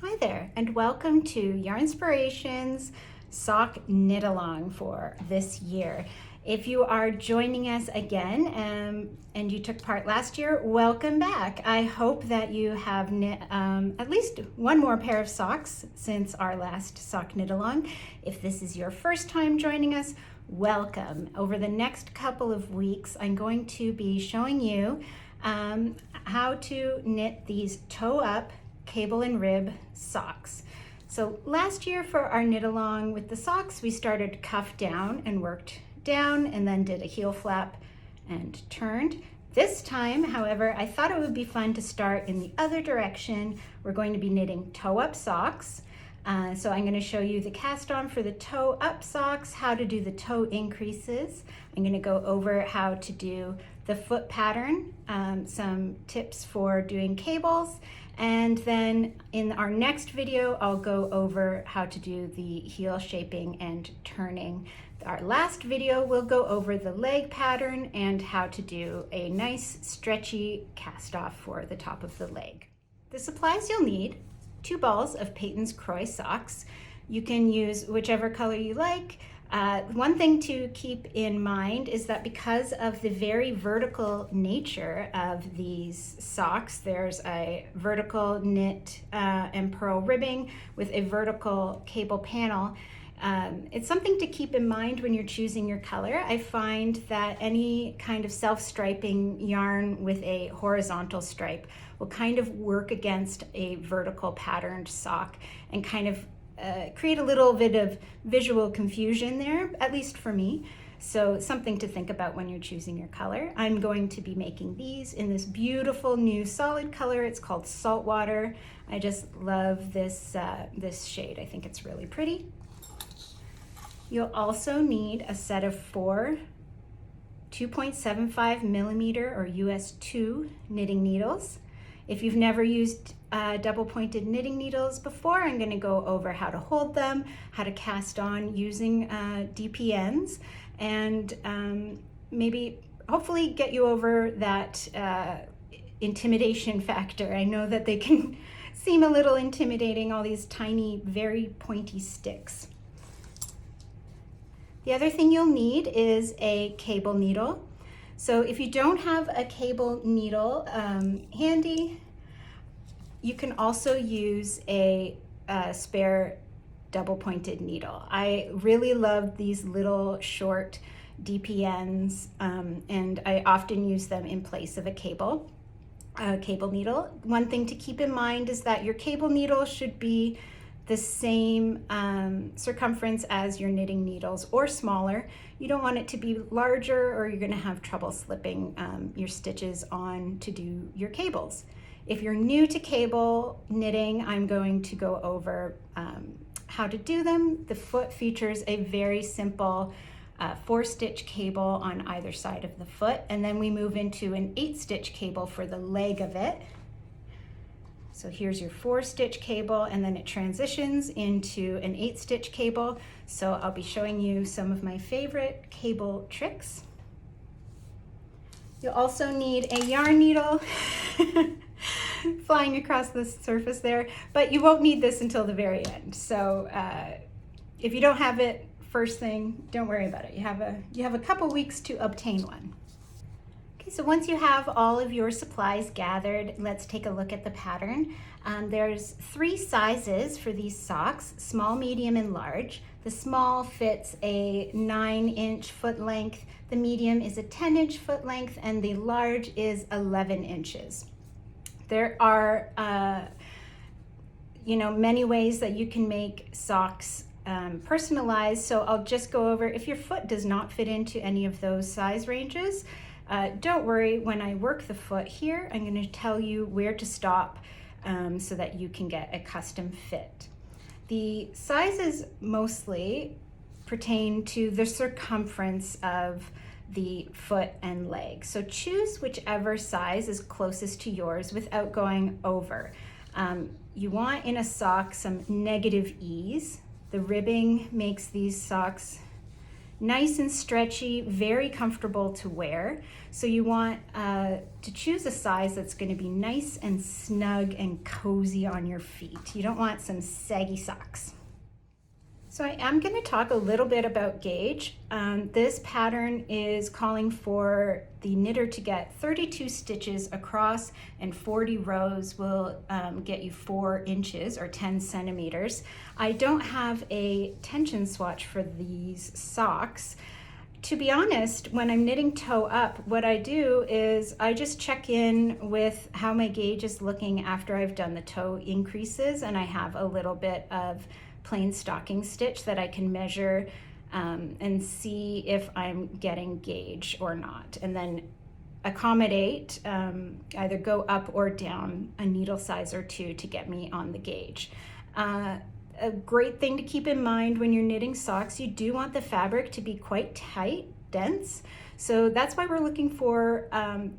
Hi there, and welcome to Yarnspirations sock knit along for this year. If you are joining us again and you took part last year, welcome back. I hope that you have knit at least one more pair of socks since our last sock knit along. If this is your first time joining us, welcome. Over the next couple of weeks, I'm going to be showing you how to knit these toe up cable and rib socks. So last year for our knit along with the socks, we started cuff down and worked down and then did a heel flap and turned. This time, however, I thought it would be fun to start in the other direction. We're going to be knitting toe up socks. So I'm going to show you the cast on for the toe up socks, how to do the toe increases. I'm going to go over how to do the foot pattern, some tips for doing cables, and then in our next video, I'll go over how to do the heel shaping and turning. Our last video, we'll go over the leg pattern and how to do a nice stretchy cast off for the top of the leg. The supplies you'll need: 2 balls of Patons Croy socks. You can use whichever color you like. One thing to keep in mind is that because of the very vertical nature of these socks, there's a vertical knit and purl ribbing with a vertical cable panel. It's something to keep in mind when you're choosing your color. I find that any kind of self-striping yarn with a horizontal stripe will kind of work against a vertical patterned sock and kind of create a little bit of visual confusion there, at least for me. So something to think about when you're choosing your color. I'm going to be making these in this beautiful new solid color. It's called Saltwater. I just love this, this shade. I think it's really pretty. You'll also need a set of 4 2.75 millimeter or US 2 knitting needles. If you've never used double pointed knitting needles before, I'm going to go over how to hold them, how to cast on using DPNs, and maybe hopefully get you over that intimidation factor. I know that they can seem a little intimidating, all these tiny, very pointy sticks. The other thing you'll need is a cable needle. So if you don't have a cable needle handy, you can also use a spare double pointed needle. I really love these little short DPNs and I often use them in place of a cable needle. One thing to keep in mind is that your cable needle should be the same circumference as your knitting needles or smaller. You don't want it to be larger or you're going to have trouble slipping your stitches on to do your cables. If you're new to cable knitting, I'm going to go over how to do them. The foot features a very simple 4-stitch cable on either side of the foot, and then we move into an 8-stitch cable for the leg of it. So here's your 4-stitch cable, and then it transitions into an 8-stitch cable. So I'll be showing you some of my favorite cable tricks. You'll also need a yarn needle flying across the surface there, but you won't need this until the very end. So if you don't have it first thing, don't worry about it. You have a couple weeks to obtain one. So once you have all of your supplies gathered, let's take a look at the pattern. There's 3 sizes for these socks: small, medium, and large. The small fits a 9-inch foot length, the medium is a 10-inch foot length, and the large is 11 inches. There are many ways that you can make socks personalized, so I'll just go over. If your foot does not fit into any of those size ranges, don't worry. When I work the foot here, I'm going to tell you where to stop so that you can get a custom fit. The sizes mostly pertain to the circumference of the foot and leg. So choose whichever size is closest to yours without going over. You want in a sock some negative ease. The ribbing makes these socks nice and stretchy, very comfortable to wear. So you want to choose a size that's going to be nice and snug and cozy on your feet. You don't want some saggy socks. So I am going to talk a little bit about gauge. This pattern is calling for the knitter to get 32 stitches across, and 40 rows will get you 4 inches or 10 centimeters. I don't have a tension swatch for these socks. To be honest, when I'm knitting toe up, what I do is I just check in with how my gauge is looking after I've done the toe increases, and I have a little bit of plain stocking stitch that I can measure and see if I'm getting gauge or not, and then accommodate, either go up or down a needle size or 2 to get me on the gauge. A great thing to keep in mind when you're knitting socks, you do want the fabric to be quite tight, dense. So that's why we're looking for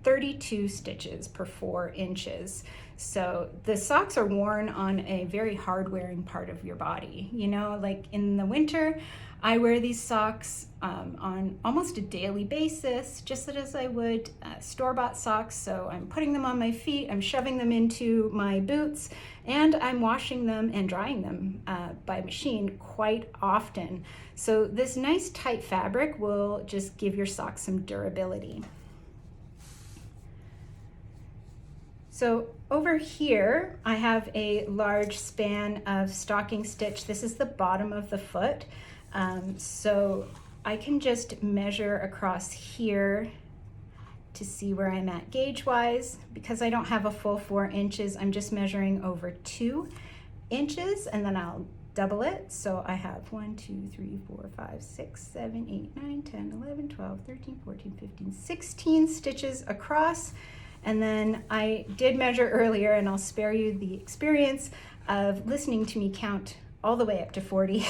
32 stitches per 4 inches. So the socks are worn on a very hard wearing part of your body. You know, like in the winter, I wear these socks on almost a daily basis, just as I would store-bought socks. So I'm putting them on my feet, I'm shoving them into my boots, and I'm washing them and drying them by machine quite often. So this nice tight fabric will just give your socks some durability. So over here, I have a large span of stocking stitch. This is the bottom of the foot. So I can just measure across here to see where I'm at gauge-wise. Because I don't have a full 4 inches, I'm just measuring over 2 inches, and then I'll double it. So I have 1, 2, 3, 4, 5, 6, 7, 8, 9, 10, 11, 12, 13, 14, 15, 16 stitches across. And then I did measure earlier, and I'll spare you the experience of listening to me count all the way up to 40.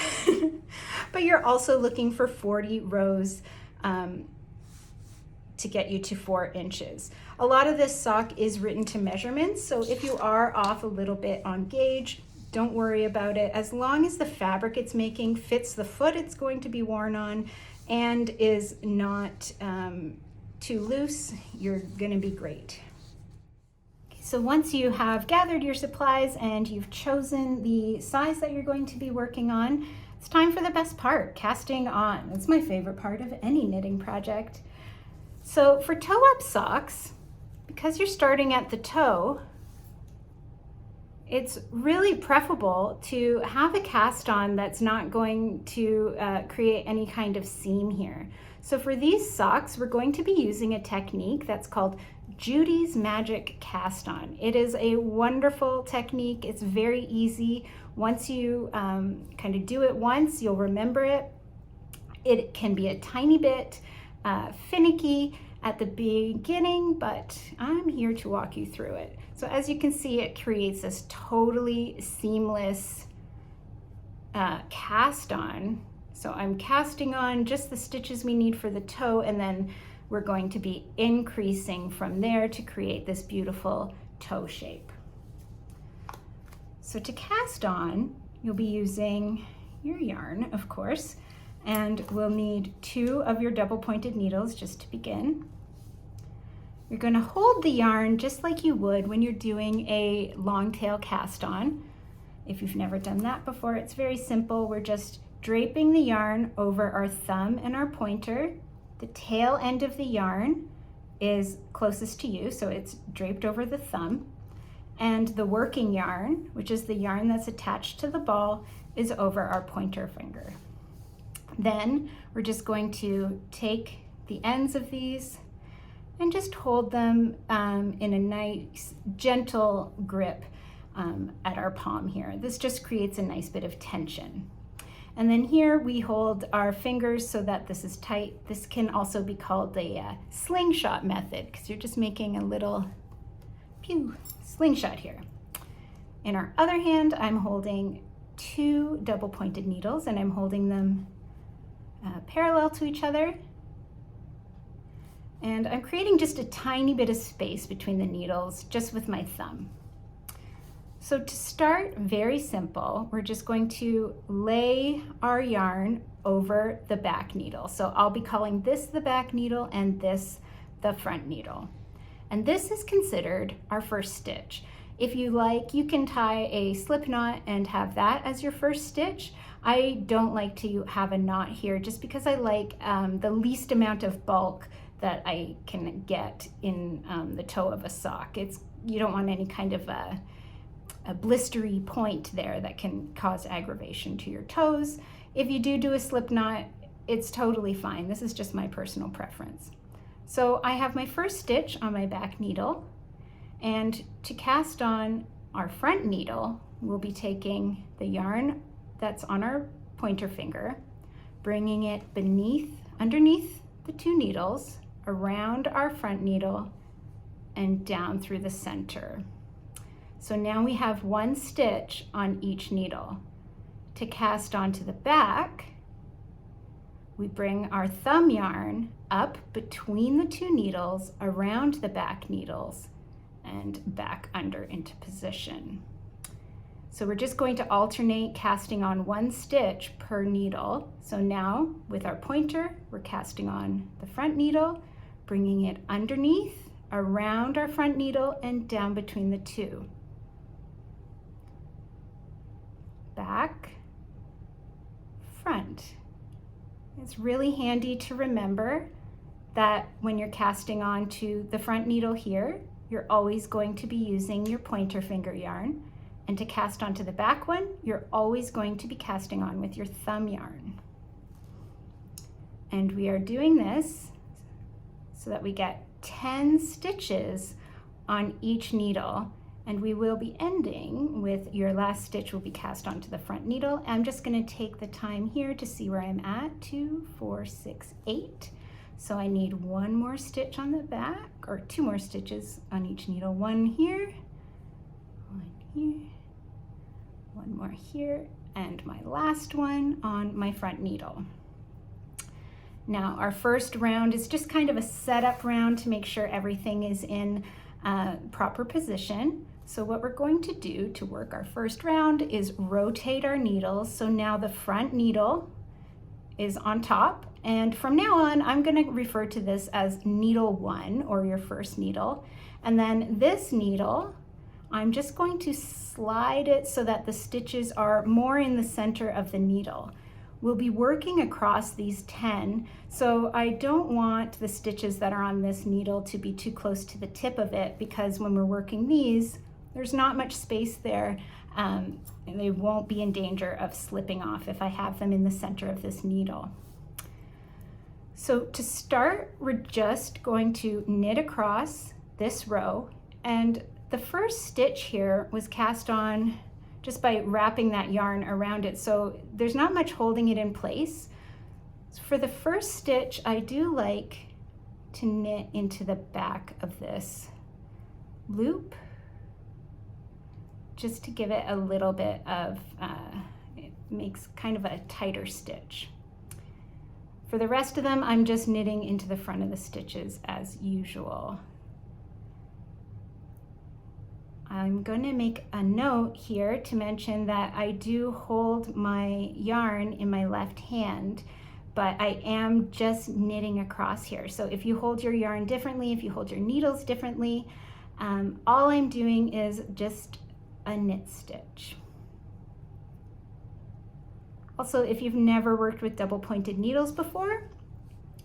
But you're also looking for 40 rows to get you to 4 inches. A lot of this sock is written to measurements, so if you are off a little bit on gauge, don't worry about it. As long as the fabric it's making fits the foot it's going to be worn on and is not too loose, you're gonna be great. So once you have gathered your supplies and you've chosen the size that you're going to be working on, it's time for the best part, casting on. It's my favorite part of any knitting project. So for toe-up socks, because you're starting at the toe, it's really preferable to have a cast on that's not going to create any kind of seam here. So for these socks, we're going to be using a technique that's called Judy's Magic Cast On. It is a wonderful technique. It's very easy. Once you kind of do it once, you'll remember it. It can be a tiny bit finicky at the beginning, but I'm here to walk you through it. So as you can see, it creates this totally seamless cast on. So I'm casting on just the stitches we need for the toe, and then we're going to be increasing from there to create this beautiful toe shape. So to cast on, you'll be using your yarn, of course, and we'll need 2 of your double pointed needles just to begin. You're going to hold the yarn just like you would when you're doing a long tail cast on. If you've never done that before, it's very simple. We're just draping the yarn over our thumb and our pointer. The tail end of the yarn is closest to you, so it's draped over the thumb. And the working yarn, which is the yarn that's attached to the ball, is over our pointer finger. Then we're just going to take the ends of these and just hold them in a nice, gentle grip at our palm here. This just creates a nice bit of tension. And then here we hold our fingers so that this is tight. This can also be called the slingshot method, because you're just making a little slingshot here. In our other hand, I'm holding 2 double pointed needles, and I'm holding them parallel to each other. And I'm creating just a tiny bit of space between the needles just with my thumb. So to start, very simple, we're just going to lay our yarn over the back needle. So I'll be calling this the back needle and this the front needle. And this is considered our first stitch. If you like, you can tie a slip knot and have that as your first stitch. I don't like to have a knot here just because I like the least amount of bulk that I can get in the toe of a sock. You don't want any kind of a blistery point there that can cause aggravation to your toes. If you do a slip knot, it's totally fine. This is just my personal preference. So I have my first stitch on my back needle, and to cast on our front needle, we'll be taking the yarn that's on our pointer finger, bringing it underneath the two needles, around our front needle, and down through the center. So now we have one stitch on each needle. To cast onto the back, we bring our thumb yarn up between the two needles, around the back needles, and back under into position. So we're just going to alternate casting on one stitch per needle. So now with our pointer, we're casting on the front needle, bringing it underneath, around our front needle, and down between the two. Back, front. It's really handy to remember that when you're casting on to the front needle here, you're always going to be using your pointer finger yarn. And to cast onto the back one, you're always going to be casting on with your thumb yarn. And we are doing this so that we get 10 stitches on each needle. And we will be ending with your last stitch will be cast onto the front needle. I'm just going to take the time here to see where I'm at. 2, 4, 6, 8. So I need one more stitch on the back, or 2 more stitches on each needle. One here, one more here, and my last one on my front needle. Now our first round is just kind of a setup round to make sure everything is in proper position. So what we're going to do to work our first round is rotate our needles. So now the front needle is on top, and from now on I'm going to refer to this as needle 1, or your first needle. And then this needle, I'm just going to slide it so that the stitches are more in the center of the needle. We'll be working across these 10, so I don't want the stitches that are on this needle to be too close to the tip of it, because when we're working these, there's not much space there, and they won't be in danger of slipping off if I have them in the center of this needle. So to start, we're just going to knit across this row, and the first stitch here was cast on just by wrapping that yarn around it, so there's not much holding it in place. So for the first stitch, I do like to knit into the back of this loop, just to give it a little bit of, it makes kind of a tighter stitch. For the rest of them, I'm just knitting into the front of the stitches as usual. I'm going to make a note here to mention that I do hold my yarn in my left hand, but I am just knitting across here. So if you hold your yarn differently, if you hold your needles differently, all I'm doing is just a knit stitch. Also, if you've never worked with double pointed needles before,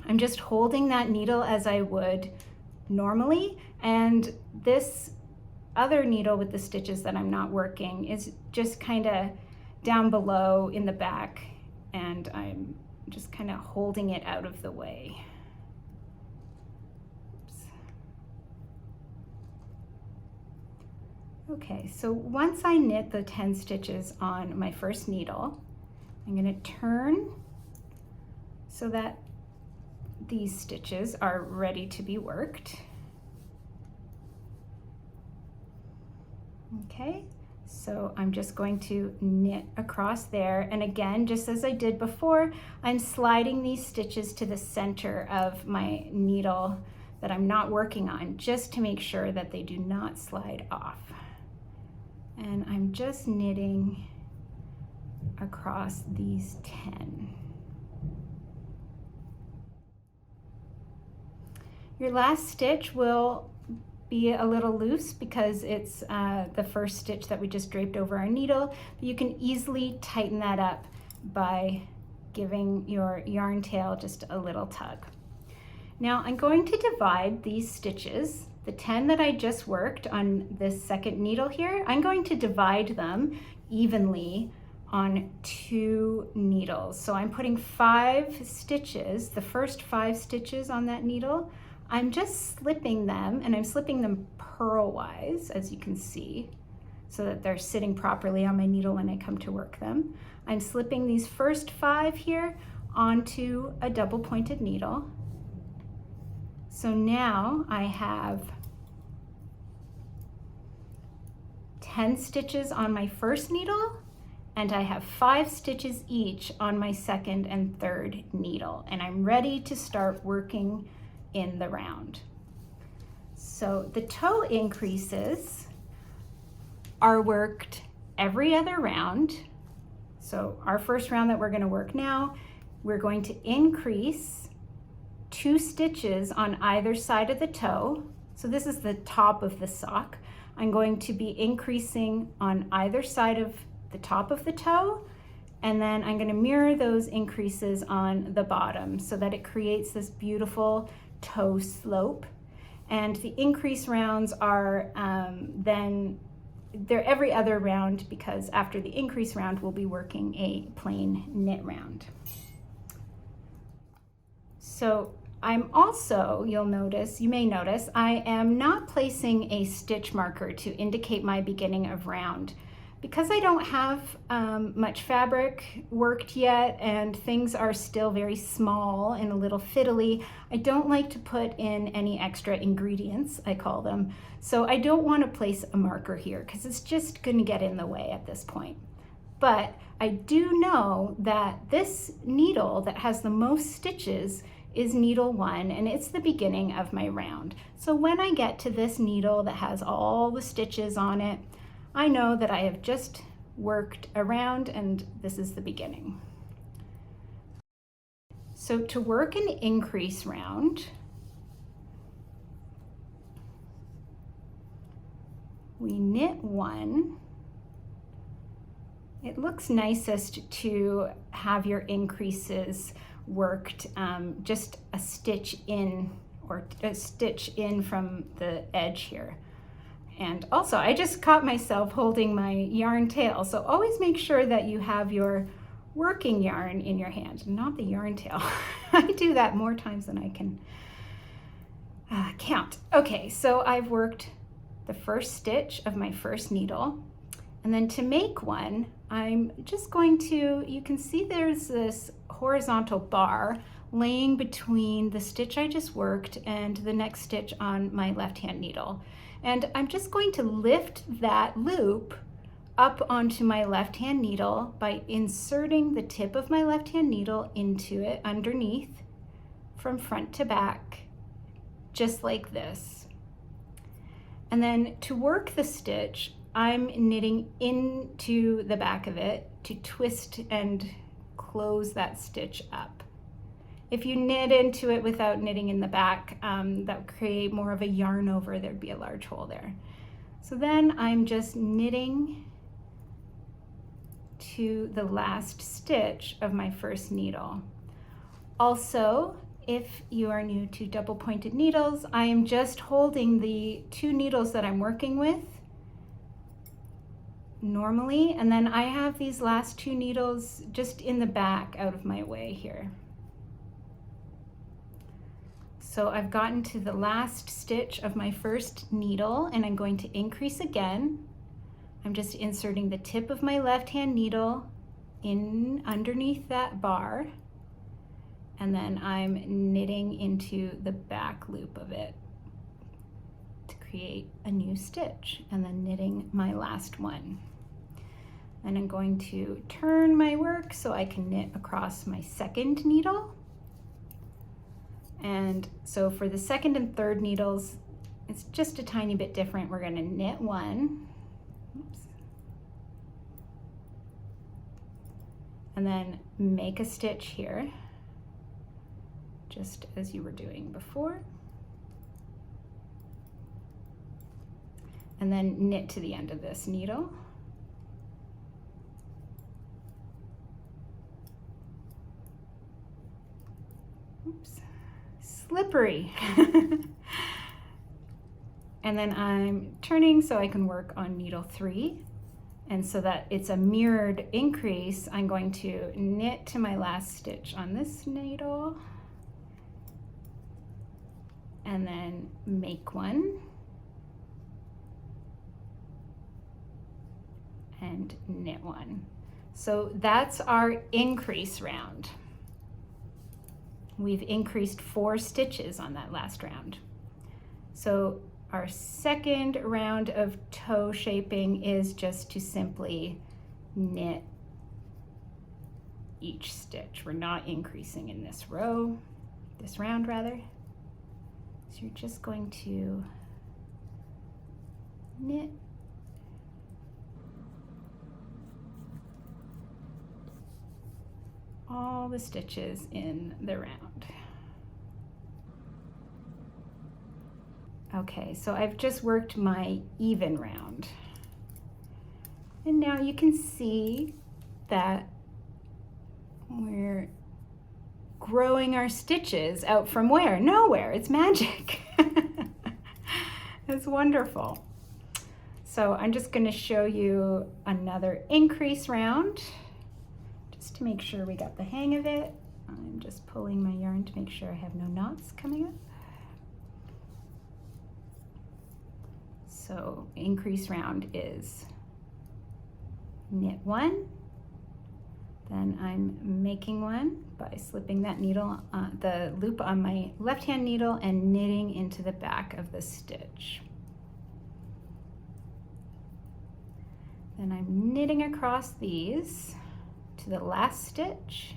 I'm just holding that needle as I would normally, and this other needle with the stitches that I'm not working is just kind of down below in the back, and I'm just kind of holding it out of the way. Oops. Okay, so once I knit the 10 stitches on my first needle, I'm going to turn so that these stitches are ready to be worked. Okay, so I'm just going to knit across there, and again, just as I did before, I'm sliding these stitches to the center of my needle that I'm not working on, just to make sure that they do not slide off. And I'm just knitting across these 10. Your last stitch will be a little loose because it's the first stitch that we just draped over our needle. But you can easily tighten that up by giving your yarn tail just a little tug. Now I'm going to divide these stitches, the 10 that I just worked on this second needle here, I'm going to divide them evenly on 2 needles. So I'm putting 5 stitches, the first 5 stitches on that needle, I'm just slipping them, and I'm slipping them purlwise, as you can see, so that they're sitting properly on my needle when I come to work them. I'm slipping these first 5 here onto a double pointed needle. So now I have 10 stitches on my first needle, and I have 5 stitches each on my second and third needle, and I'm ready to start working in the round. So the toe increases are worked every other round. So our first round that we're going to work now, we're going to increase 2 stitches on either side of the toe. So this is the top of the sock. I'm going to be increasing on either side of the top of the toe, and then I'm going to mirror those increases on the bottom so that it creates this beautiful toe slope. And the increase rounds are then they're every other round, because after the increase round we'll be working a plain knit round. So I'm also, you may notice, I am not placing a stitch marker to indicate my beginning of round. Because I don't have much fabric worked yet and things are still very small and a little fiddly, I don't like to put in any extra ingredients, I call them. So I don't want to place a marker here because it's just going to get in the way at this point. But I do know that this needle that has the most stitches is needle 1, and it's the beginning of my round. So when I get to this needle that has all the stitches on it, I know that I have just worked around and this is the beginning. So to work an increase round, we knit 1. It looks nicest to have your increases worked just a stitch in, or a stitch in from the edge here. And also, I just caught myself holding my yarn tail, so always make sure that you have your working yarn in your hand, not the yarn tail. I do that more times than I can count. Okay, so I've worked the first stitch of my first needle, and then to make one, I'm just going to, you can see there's this horizontal bar laying between the stitch I just worked and the next stitch on my left-hand needle. And I'm just going to lift that loop up onto my left-hand needle by inserting the tip of my left-hand needle into it underneath from front to back, just like this. And then to work the stitch, I'm knitting into the back of it to twist and close that stitch up. If you knit into it without knitting in the back, that would create more of a yarn over, there'd be a large hole there. So then I'm just knitting to the last stitch of my first needle. Also, if you are new to double pointed needles, I am just holding the 2 needles that I'm working with normally, and then I have these last 2 needles just in the back out of my way here. So I've gotten to the last stitch of my first needle, and I'm going to increase again. I'm just inserting the tip of my left-hand needle in underneath that bar, and then I'm knitting into the back loop of it to create a new stitch, and then knitting my last one. And I'm going to turn my work so I can knit across my second needle. And so for the second and third needles, it's just a tiny bit different. We're going to knit 1. Oops. and then make a stitch here, just as you were doing before. And then knit to the end of this needle. Oops, slippery. And then I'm turning so I can work on needle 3. And so that it's a mirrored increase, I'm going to knit to my last stitch on this needle and then make one and knit one. So that's our increase round. We've increased 4 stitches on that last round. So our second round of toe shaping is just to simply knit each stitch. We're not increasing in this row, this round rather. So you're just going to knit all the stitches in the round. Okay, so I've just worked my even round. And now you can see that we're growing our stitches out from where? Nowhere, it's magic. It's wonderful. So I'm just gonna show you another increase round, just to make sure we got the hang of it. I'm just pulling my yarn to make sure I have no knots coming up. So increase round is knit 1, then I'm making one by slipping that needle, the loop on my left hand needle and knitting into the back of the stitch. Then I'm knitting across these to the last stitch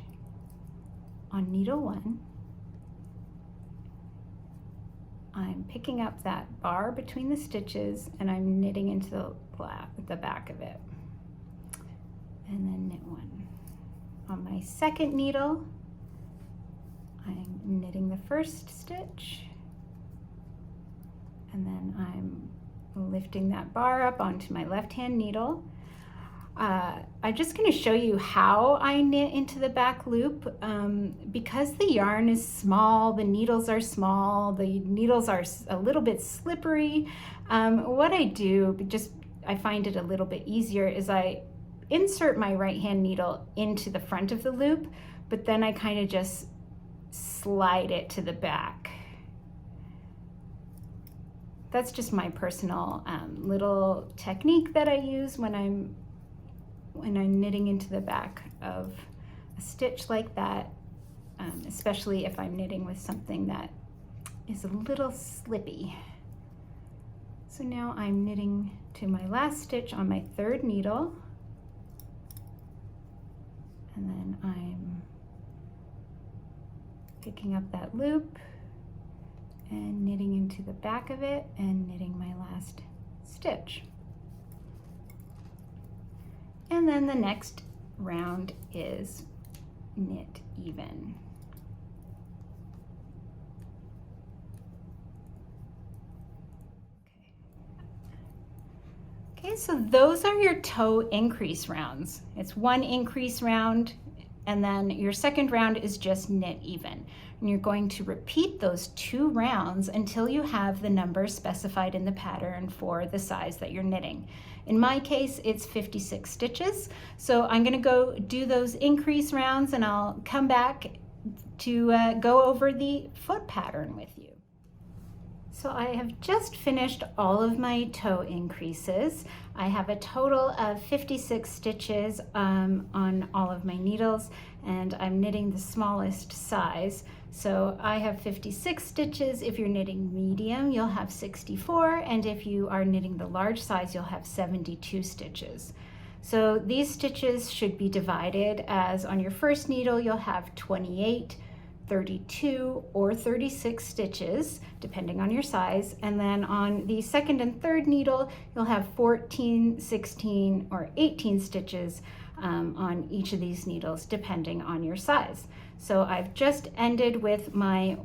on needle 1. I'm picking up that bar between the stitches and I'm knitting into the back of it. And then knit 1. On my second needle, I'm knitting the first stitch and then I'm lifting that bar up onto my left hand needle. I'm just going to show you how I knit into the back loop. Because the yarn is small, the needles are small, the needles are a little bit slippery. What I do, I find it a little bit easier, is I insert my right hand needle into the front of the loop, but then I kind of just slide it to the back. That's just my personal little technique that I use when I'm knitting into the back of a stitch like that, especially if I'm knitting with something that is a little slippy. So now I'm knitting to my last stitch on my third needle, and then I'm picking up that loop and knitting into the back of it and knitting my last stitch. And then the next round is knit even. Okay, so those are your toe increase rounds. It's one increase round, and then your second round is just knit even. And you're going to repeat those 2 rounds until you have the number specified in the pattern for the size that you're knitting. In my case, it's 56 stitches. So I'm gonna go do those increase rounds and I'll come back to go over the foot pattern with you. So I have just finished all of my toe increases. I have a total of 56 stitches on all of my needles, and I'm knitting the smallest size. So I have 56 stitches. If you're knitting medium, you'll have 64, and if you are knitting the large size, you'll have 72 stitches. So these stitches should be divided as on your first needle, you'll have 28, 32 or 36 stitches, depending on your size. And then on the second and third needle, you'll have 14, 16, or 18 stitches, on each of these needles depending on your size. So I've just ended with my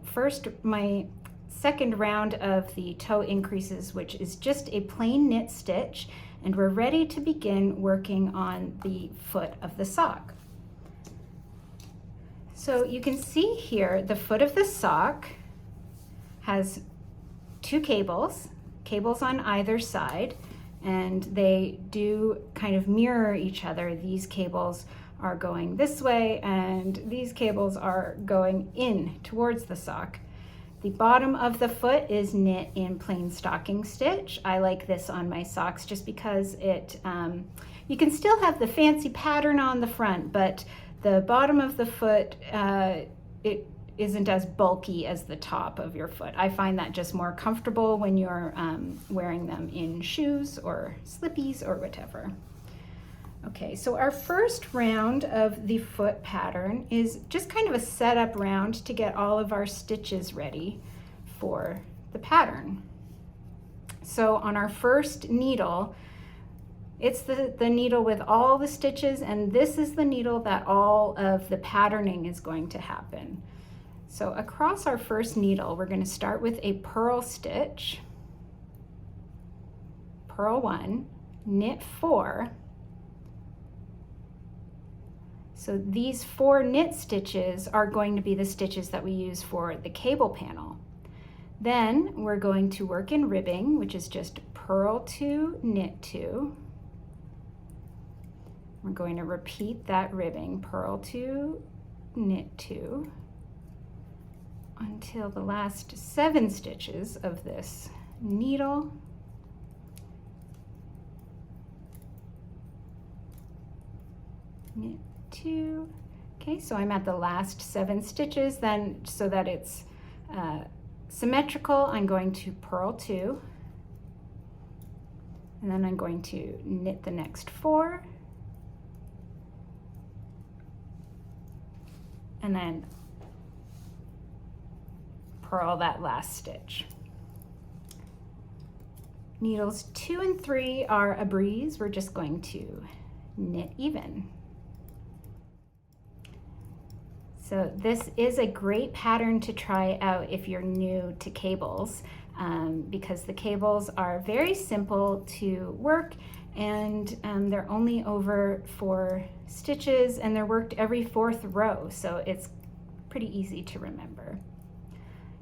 second round of the toe increases, which is just a plain knit stitch, and we're ready to begin working on the foot of the sock. So you can see here the foot of the sock has two cables on either side, and they do kind of mirror each other. These cables are going this way and these cables are going in towards the sock. The bottom of the foot is knit in plain stocking stitch. I like this on my socks just because it, you can still have the fancy pattern on the front, but the bottom of the foot, it isn't as bulky as the top of your foot. I find that just more comfortable when you're wearing them in shoes or slippies or whatever. Okay, so our first round of the foot pattern is just kind of a setup round to get all of our stitches ready for the pattern. So on our first needle, it's the needle with all the stitches, and this is the needle that all of the patterning is going to happen. So across our first needle, we're going to start with a purl stitch, purl 1, knit 4. So these 4 knit stitches are going to be the stitches that we use for the cable panel. Then we're going to work in ribbing, which is just purl 2, knit 2. We're going to repeat that ribbing, purl 2, knit 2, until the last 7 stitches of this needle. Knit 2. Okay, so I'm at the last 7 stitches. Then, so that it's symmetrical, I'm going to purl 2, and then I'm going to knit the next 4, and then purl that last stitch. Needles 2 and 3 are a breeze. We're just going to knit even. So this is a great pattern to try out if you're new to cables, because the cables are very simple to work, and they're only over 4 stitches, and they're worked every 4th row, so it's pretty easy to remember.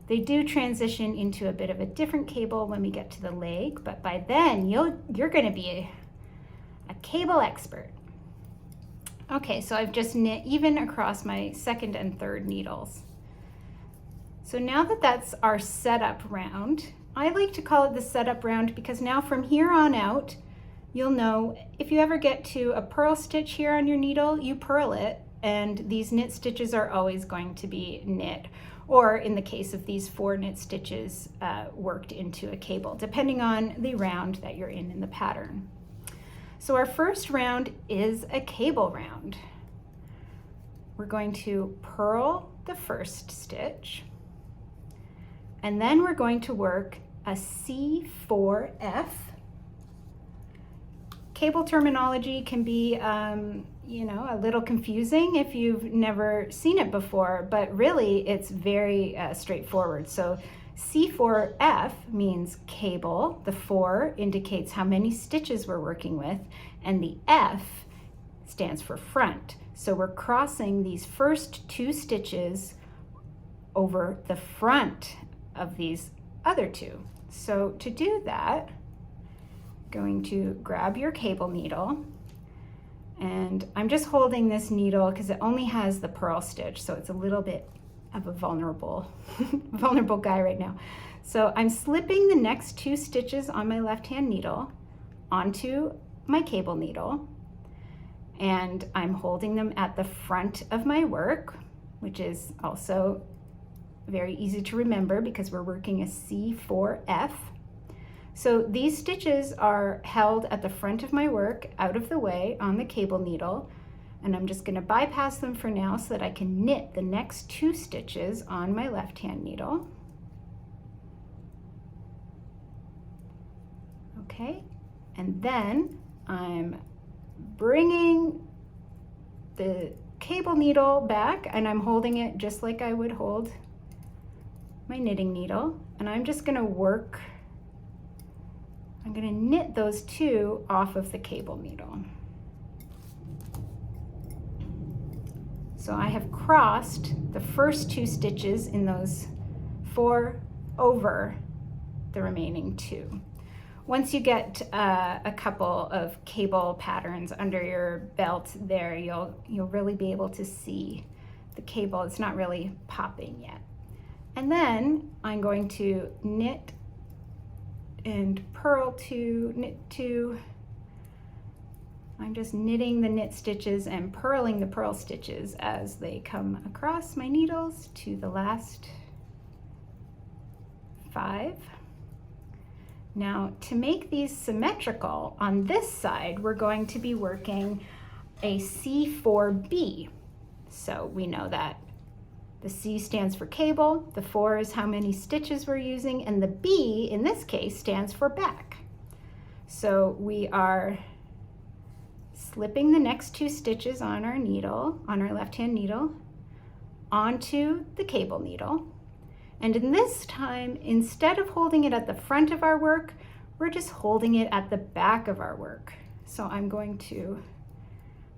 They do transition into a bit of a different cable when we get to the leg, but by then you're going to be a cable expert. Okay, so I've just knit even across my second and third needles. So now that that's our setup round, I like to call it the setup round because now from here on out, you'll know if you ever get to a purl stitch here on your needle, you purl it, and these knit stitches are always going to be knit, or in the case of these 4 knit stitches, worked into a cable, depending on the round that you're in the pattern. So our first round is a cable round. We're going to purl the first stitch, and then we're going to work a C4F. Cable terminology can be a little confusing if you've never seen it before, but really it's very straightforward. So C4F means cable, the 4 indicates how many stitches we're working with, and the F stands for front. So we're crossing these first 2 stitches over the front of these other 2. So to do that, going to grab your cable needle, and I'm just holding this needle because it only has the purl stitch, so it's a little bit of a vulnerable guy right now. So I'm slipping the next 2 stitches on my left hand needle onto my cable needle, and I'm holding them at the front of my work, which is also very easy to remember because we're working a C4F. So these stitches are held at the front of my work, out of the way on the cable needle, and I'm just going to bypass them for now so that I can knit the next 2 stitches on my left hand needle. Okay, and then I'm bringing the cable needle back, and I'm holding it just like I would hold my knitting needle, and I'm just going to work. I'm going to knit those two off of the cable needle. So I have crossed the first 2 stitches in those 4 over the remaining 2. Once you get a couple of cable patterns under your belt there, you'll really be able to see the cable. It's not really popping yet. And then I'm going to knit and purl 2, knit 2. I'm just knitting the knit stitches and purling the purl stitches as they come across my needles to the last 5. Now, to make these symmetrical, on this side, we're going to be working a C4B. So we know that the C stands for cable, the 4 is how many stitches we're using, and the B, in this case, stands for back. So we are slipping the next 2 stitches on our needle, on our left-hand needle, onto the cable needle. And in this time, instead of holding it at the front of our work, we're just holding it at the back of our work. So I'm going to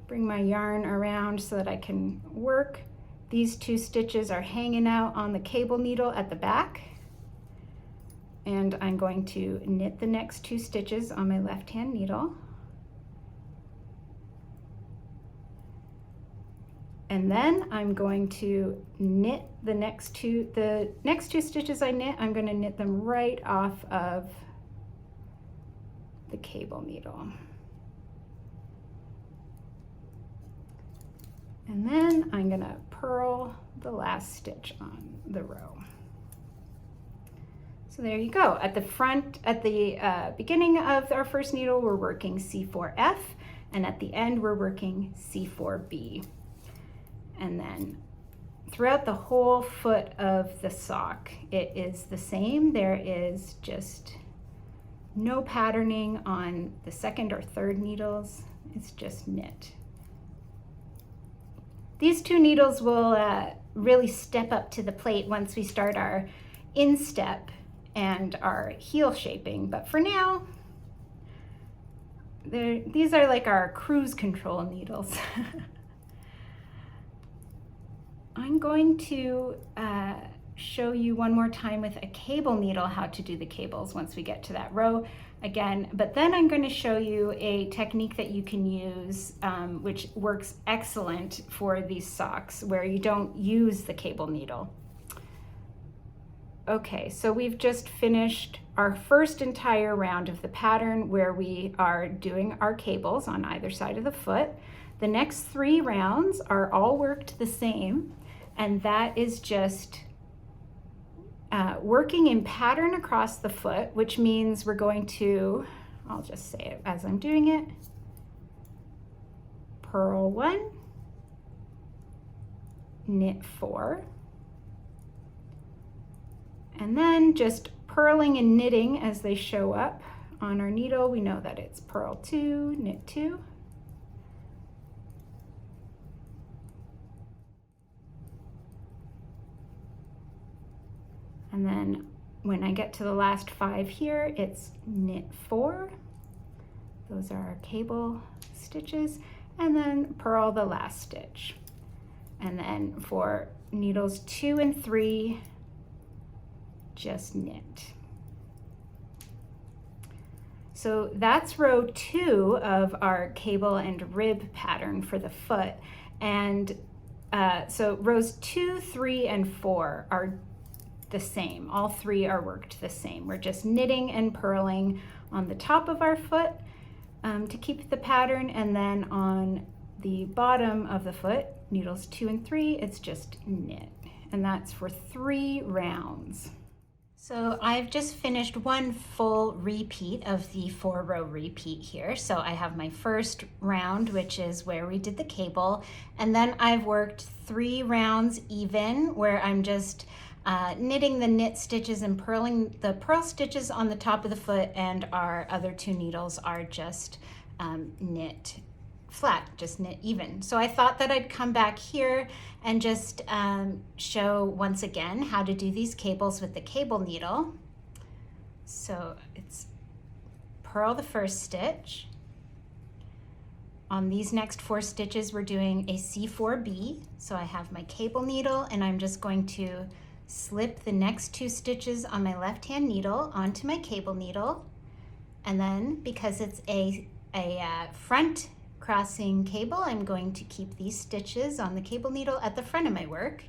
bring my yarn around so that I can work. These 2 stitches are hanging out on the cable needle at the back. And I'm going to knit the next 2 stitches on my left-hand needle. And then I'm going to knit the next 2 stitches I knit, I'm going to knit them right off of the cable needle. And then I'm going to purl the last stitch on the row. So there you go. At the front, at the beginning of our first needle, we're working C4F, and at the end, we're working C4B. And then throughout the whole foot of the sock, it is the same. There is just no patterning on the second or third needles. It's just knit. These 2 needles will really step up to the plate once we start our instep and our heel shaping. But for now, these are like our cruise control needles. I'm going to show you one more time with a cable needle how to do the cables once we get to that row again, but then I'm going to show you a technique that you can use which works excellent for these socks where you don't use the cable needle. Okay, so we've just finished our first entire round of the pattern where we are doing our cables on either side of the foot. The next 3 rounds are all worked the same, and that is just working in pattern across the foot, which means we're going to, I'll just say it as I'm doing it, purl 1, knit 4, and then just purling and knitting as they show up on our needle. We know that it's purl 2, knit 2, and then when I get to the last 5 here, it's knit 4. Those are our cable stitches, and then purl the last stitch. And then for needles 2 and 3, just knit. So that's row 2 of our cable and rib pattern for the foot. And so rows 2, 3, and 4 are the same. All 3 are worked the same. We're just knitting and purling on the top of our foot to keep the pattern, and then on the bottom of the foot, needles 2 and 3, it's just knit. And that's for 3 rounds. So I've just finished one full repeat of the 4-row repeat here. So I have my first round, which is where we did the cable, and then I've worked 3 rounds even, where I'm just knitting the knit stitches and purling the purl stitches on the top of the foot, and our other 2 needles are just knit flat, just knit even. So I thought that I'd come back here and just show once again how to do these cables with the cable needle. So it's purl the first stitch. On these next 4 stitches, we're doing a C4B. So I have my cable needle and I'm just going to slip the next 2 stitches on my left-hand needle onto my cable needle. And then because it's a front crossing cable, I'm going to keep these stitches on the cable needle at the front of my work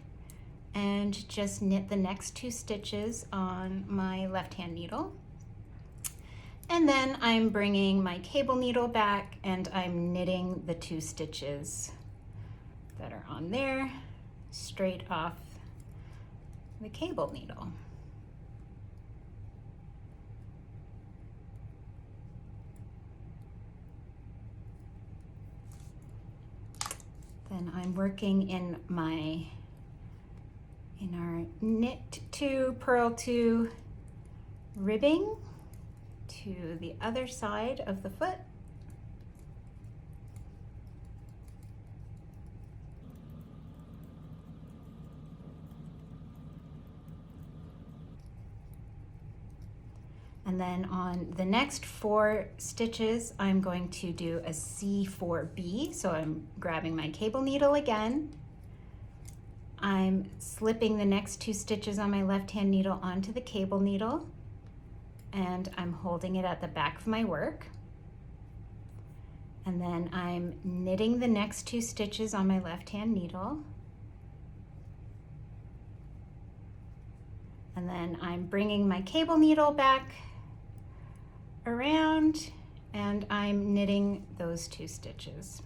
and just knit the next 2 stitches on my left-hand needle. And then I'm bringing my cable needle back and I'm knitting the 2 stitches that are on there straight off the cable needle. Then I'm working in our knit 2, purl 2 ribbing to the other side of the foot. And then on the next 4 stitches, I'm going to do a C4B. So I'm grabbing my cable needle again. I'm slipping the next 2 stitches on my left-hand needle onto the cable needle, and I'm holding it at the back of my work. And then I'm knitting the next 2 stitches on my left-hand needle. And then I'm bringing my cable needle back around and I'm knitting those 2 stitches.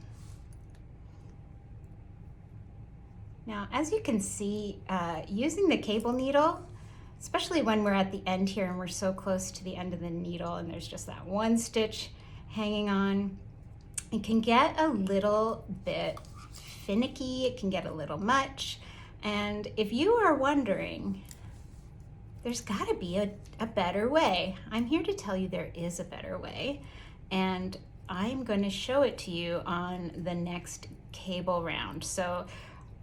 Now, as you can see, using the cable needle, especially when we're at the end here and we're so close to the end of the needle and there's just that 1 stitch hanging on, it can get a little bit finicky, it can get a little much. And if you are wondering, there's gotta be a better way, I'm here to tell you there is a better way. And I'm gonna show it to you on the next cable round. So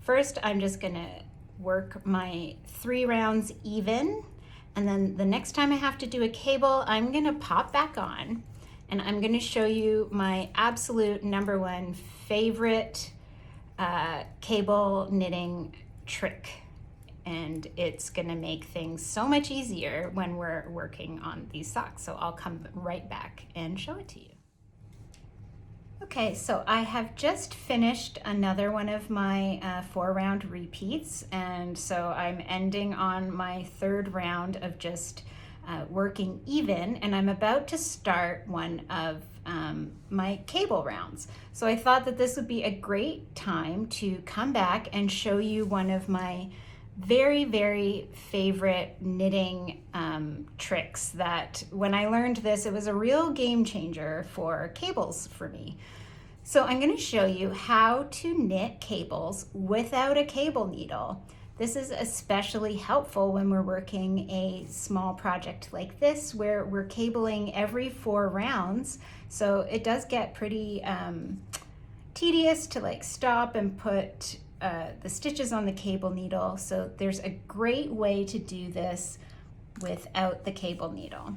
first, I'm just gonna work my 3 rounds even, and then the next time I have to do a cable, I'm gonna pop back on and I'm gonna show you my absolute #1 favorite cable knitting trick. And it's gonna make things so much easier when we're working on these socks. So I'll come right back and show it to you. Okay, so I have just finished another one of my 4-round repeats, and so I'm ending on my 3rd round of just working even, and I'm about to start one of my cable rounds. So I thought that this would be a great time to come back and show you one of my very, very favorite knitting tricks that when I learned this, it was a real game changer for cables for me. So I'm going to show you how to knit cables without a cable needle. This is especially helpful when we're working a small project like this where we're cabling every 4 rounds. So it does get pretty tedious to like stop and put the stitches on the cable needle. So there's a great way to do this without the cable needle.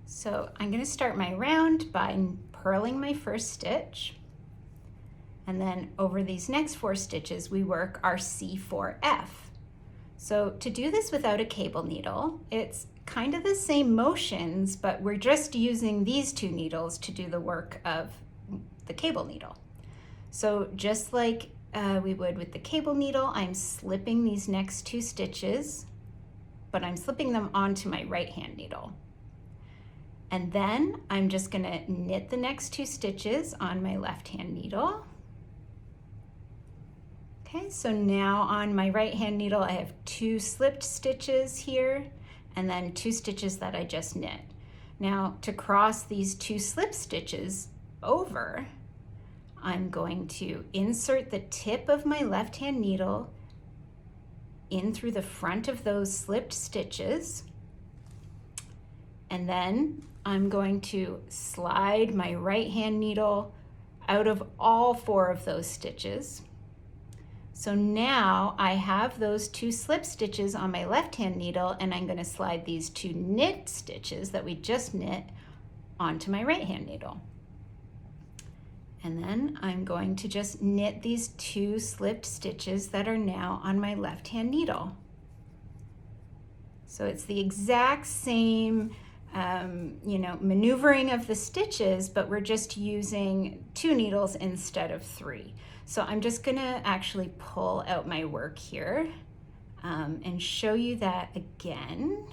So I'm going to start my round by purling my first stitch, and then over these next 4 stitches we work our C4F. So to do this without a cable needle, it's kind of the same motions, but we're just using these 2 needles to do the work of the cable needle. So just like we would with the cable needle, I'm slipping these next 2 stitches, but I'm slipping them onto my right-hand needle. And then I'm just gonna knit the next 2 stitches on my left-hand needle. Okay, so now on my right-hand needle, I have 2 slipped stitches here, and then 2 stitches that I just knit. Now to cross these 2 slip stitches over, I'm going to insert the tip of my left-hand needle in through the front of those slipped stitches, And then I'm going to slide my right hand needle out of all 4 of those stitches. So now I have those 2 slip stitches on my left hand needle, and I'm going to slide these 2 knit stitches that we just knit onto my right hand needle. And then I'm going to just knit these 2 slipped stitches that are now on my left hand needle. So it's the exact same maneuvering of the stitches, but we're just using 2 needles instead of 3. So I'm just gonna actually pull out my work here and show you that again.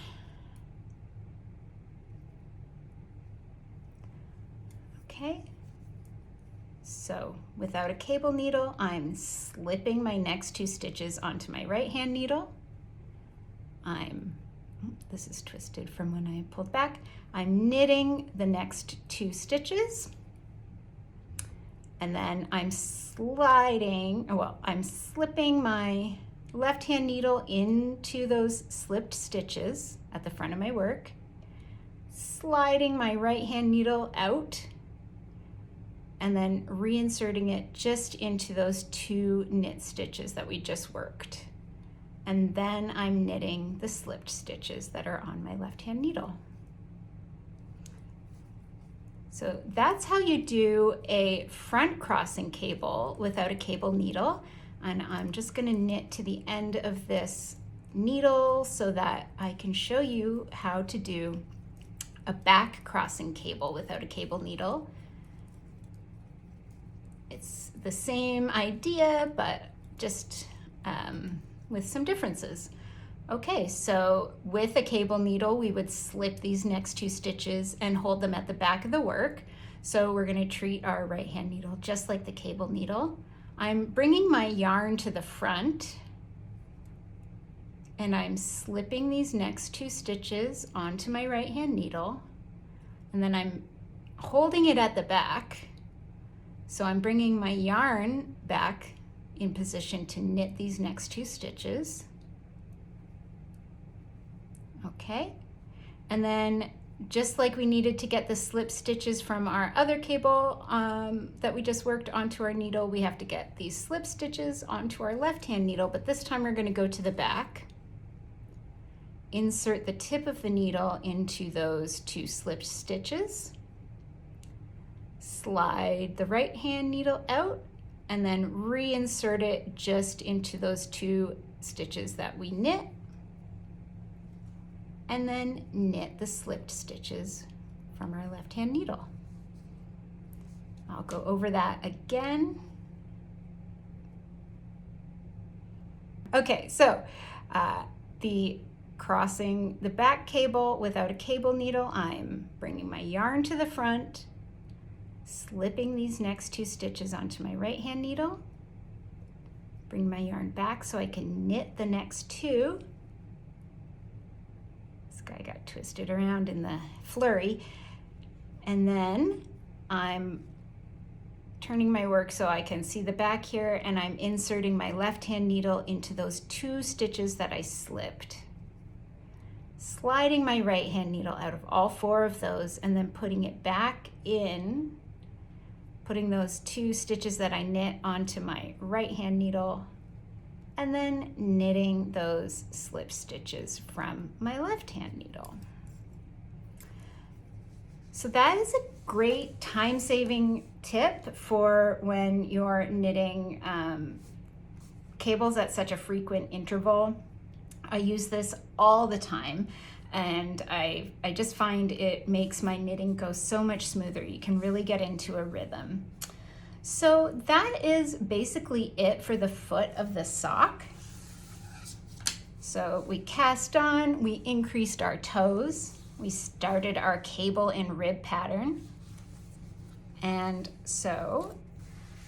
Okay, so without a cable needle, I'm slipping my next 2 stitches onto my right hand needle. This is twisted from when I pulled back. I'm knitting the next 2 stitches, and then I'm slipping my left hand needle into those slipped stitches at the front of my work, sliding my right hand needle out, and then reinserting it just into those 2 knit stitches that we just worked. And then I'm knitting the slipped stitches that are on my left hand needle. So that's how you do a front crossing cable without a cable needle. And I'm just gonna knit to the end of this needle so that I can show you how to do a back crossing cable without a cable needle. It's the same idea, but just with some differences. Okay, so with a cable needle, we would slip these next 2 stitches and hold them at the back of the work. So we're gonna treat our right hand needle just like the cable needle. I'm bringing my yarn to the front, and I'm slipping these next 2 stitches onto my right hand needle, and then I'm holding it at the back. So I'm bringing my yarn back in position to knit these next 2 stitches. Okay, and then just like we needed to get the slip stitches from our other cable that we just worked onto our needle, we have to get these slip stitches onto our left hand needle, but this time we're going to go to the back, insert the tip of the needle into those 2 slip stitches, slide the right hand needle out, and then reinsert it just into those 2 stitches that we knit, and then knit the slipped stitches from our left hand needle. I'll go over that again. Okay, so the crossing the back cable without a cable needle, I'm bringing my yarn to the front, slipping these next 2 stitches onto my right hand needle, bring my yarn back so I can knit the next 2. This guy got twisted around in the flurry. And then I'm turning my work so I can see the back here, and I'm inserting my left hand needle into those 2 stitches that I slipped, sliding my right hand needle out of all 4 of those, and then putting it back in, putting those 2 stitches that I knit onto my right hand needle, and then knitting those slip stitches from my left hand needle. So that is a great time-saving tip for when you're knitting cables at such a frequent interval. I use this all the time, and I just find it makes my knitting go so much smoother. You can really get into a rhythm. So that is basically it for the foot of the sock. So we cast on, we increased our toes, we started our cable and rib pattern. And so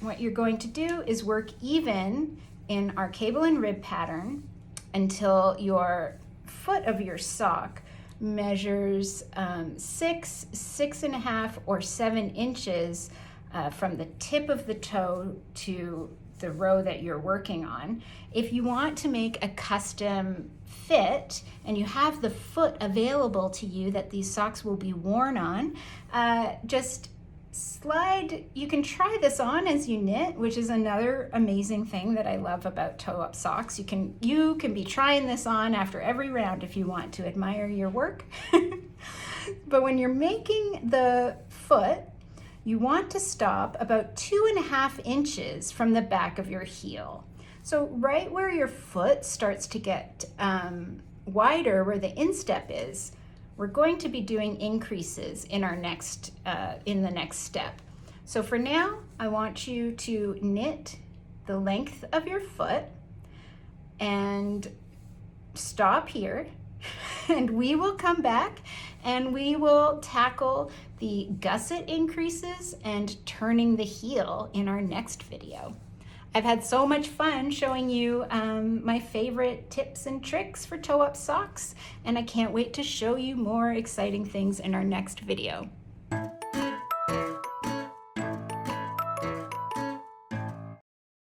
what you're going to do is work even in our cable and rib pattern until your foot of your sock measures 6, 6.5, or 7 inches from the tip of the toe to the row that you're working on. If you want to make a custom fit and you have the foot available to you that these socks will be worn on, just slide. You can try this on as you knit, which is another amazing thing that I love about toe-up socks. You can be trying this on after every round if you want to admire your work. But when you're making the foot, you want to stop about 2.5 inches from the back of your heel. So right where your foot starts to get wider, where the instep is, we're going to be doing increases in our next, in the next step. So for now, I want you to knit the length of your foot and stop here. And we will come back and we will tackle the gusset increases and turning the heel in our next video. I've had so much fun showing you my favorite tips and tricks for toe-up socks, and I can't wait to show you more exciting things in our next video.